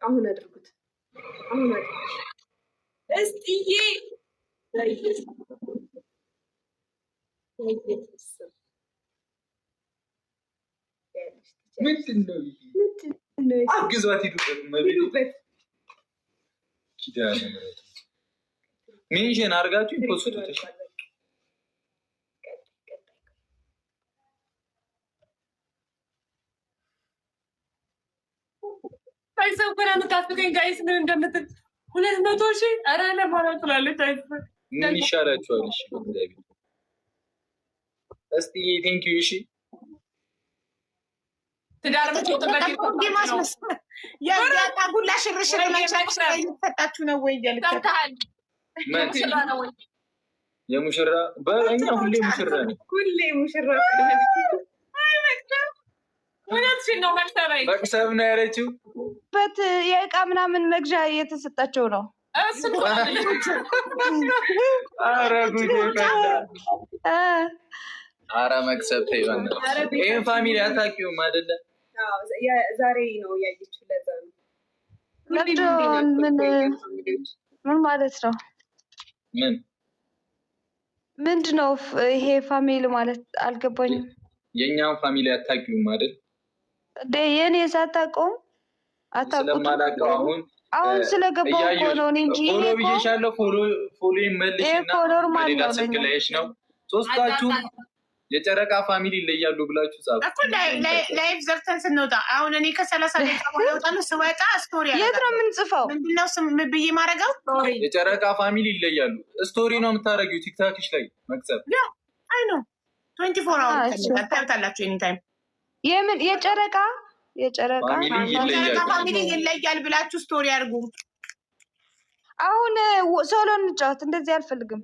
አሁን አድርጉት። አሁን እስጥዬ ምንድን ነው አግዟት፣ ሂዱበት። ኪዳነ ምሕረት ሜንሽን አድርጋችሁ ፖስቱት። አይሰው ከራን ታስገኝ ጋይስ ምን እንደምትል 200,000 ኧረ ለማለት ትላለች። ምን ይሻላችኋል? እሺ በእግዚአብሔር እስቲ ቴንክ ዩ። እሺ ትዳር ምትወጥበት ይማስመስ ያታጉላ ሽርሽር ለምሳችሁ ነው ወይ ያልከታል? የሙሽራ በእኛ ሁሌ ሙሽራ ነው፣ ሁሌ ሙሽራ ነው። መቅሰብ ነው ያለችው። በት የእቃ ምናምን መግዣ እየተሰጣቸው ነው። ኧረ መቅሰብ ተይባል። ይህን ፋሚሊ አታውቂውም አይደለ? ዛሬ ነው ያየችው። ለዛ ነው ምን ማለት ነው? ምንድን ነው ይሄ ፋሚሊ ማለት አልገባኝም። የእኛም ፋሚሊ አታውቂውም አይደል? የኔ ሳታውቀውም ስለማላውቀው አሁን ስለገባው እኮ ነው እንጂ ፎሎ ብዬሻለሁ። ፎሎ መልሽና ሌላ ስልክ ላይሽ ነው። ሶስታችሁ የጨረቃ ፋሚሊ ይለያሉ ብላችሁ ጻፉ እኮ ላይቭ ዘርተን ስንወጣ። አሁን እኔ ከ30 ደቂቃ በኋላ ወጣ ነው ስወጣ ስቶሪ አለ። የት ነው የምንጽፈው? ምንድነው ብዬ ማድረገው? የጨረቃ ፋሚሊ ይለያሉ ስቶሪ ነው የምታደርጊው ቲክታክሽ ላይ መቅሰብ። አይ ነው 24 አወርስ ታዩታላችሁ ኤኒ ታይም። የምን የጨረቃ ፋሚሊ ይለያል ብላችሁ ስቶሪ አድርጉ። አሁን ሶሎ እንጫወት። እንደዚህ አልፈልግም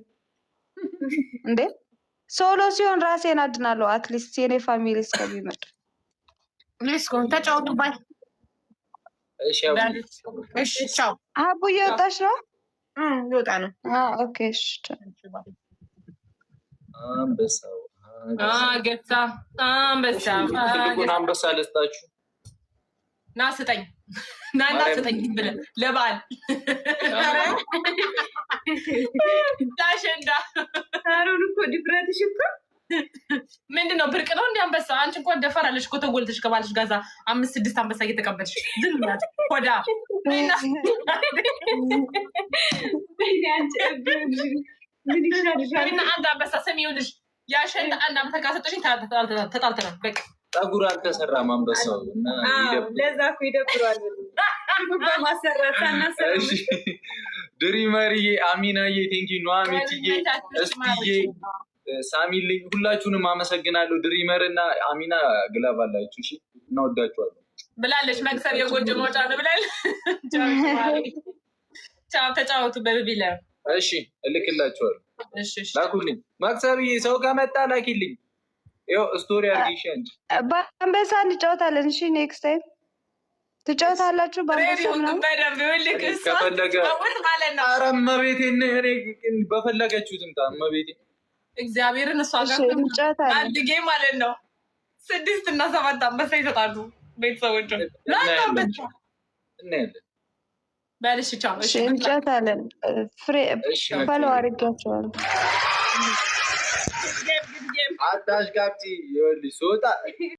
እንዴ። ሶሎ ሲሆን ራሴን አድናለሁ። አትሊስት የኔ ፋሚሊ እስከሚመጡ ሌስኮን ተጫወቱ። ባይ እሺ ቻው። አቡ እየወጣች ነው። ይወጣ ነው። ኦኬ እሺ። አንበሳው ገታ አንበሳ አንበሳ ልስጣችሁ። ና ስጠኝ ስጠኝ ብለህ ለበዓል ዳሸንዳ አሩን እኮ ድፍረትሽ እኮ ምንድን ነው? ብርቅ ነው እንደ አንበሳ። አንቺ እንኳን ደፈራለሽ እኮ ተጎልተሽ ከባልሽ ጋዛ 5-6 አንበሳ እየተቀበልሽ ዝም ብላት ኮዳ እና አንድ አንበሳ ስም ይኸውልሽ ያሸንዳ አንድ አመት ካሰጠሽኝ ተጣልተናል። በቃ ፀጉር አልተሰራም አንበሳው እና ለዛ እኮ ይደብራል። በማሰራት ሳናሰራ ድሪመርዬ፣ አሚናዬ፣ ቴንኪ ኑሐሚትዬ፣ እስትዬ፣ ሳሚልኝ ሁላችሁንም አመሰግናለሁ። ድሪመር እና አሚና ግላብ አላችሁ። እሺ እናወዳችኋለን ብላለች። መክሰብ የጎጆ መውጫ ነው ብላል። ቻው ተጫወቱ በቢላ። እሺ እልክላችኋለሁ። ላኩልኝ። መክሰብዬ ሰው ከመጣ ላኪልኝ። ይኸው ስቶሪ አድርጊ። አንቺ በአንበሳ እንጫወታለን። እሺ ኔክስት ታይም ትጫወታላችሁ በአንበሳ ምናምን ከፈለገ ኧረ እመቤቴን በፈለገችው ትምጣ እመቤቴ እግዚአብሔርን እሷ ጋር አንድ ጌም ማለት ነው 6 እና 7 አንበሳ ይሰጣሉ ቤተሰቦች። እናያለን። በልሽ ቻው። እሺ እንጫወታለን። ፍሬ ፈለው አድርጋችኋለሁ። አታሽ ጋብቲ ይኸውልሽ ስወጣ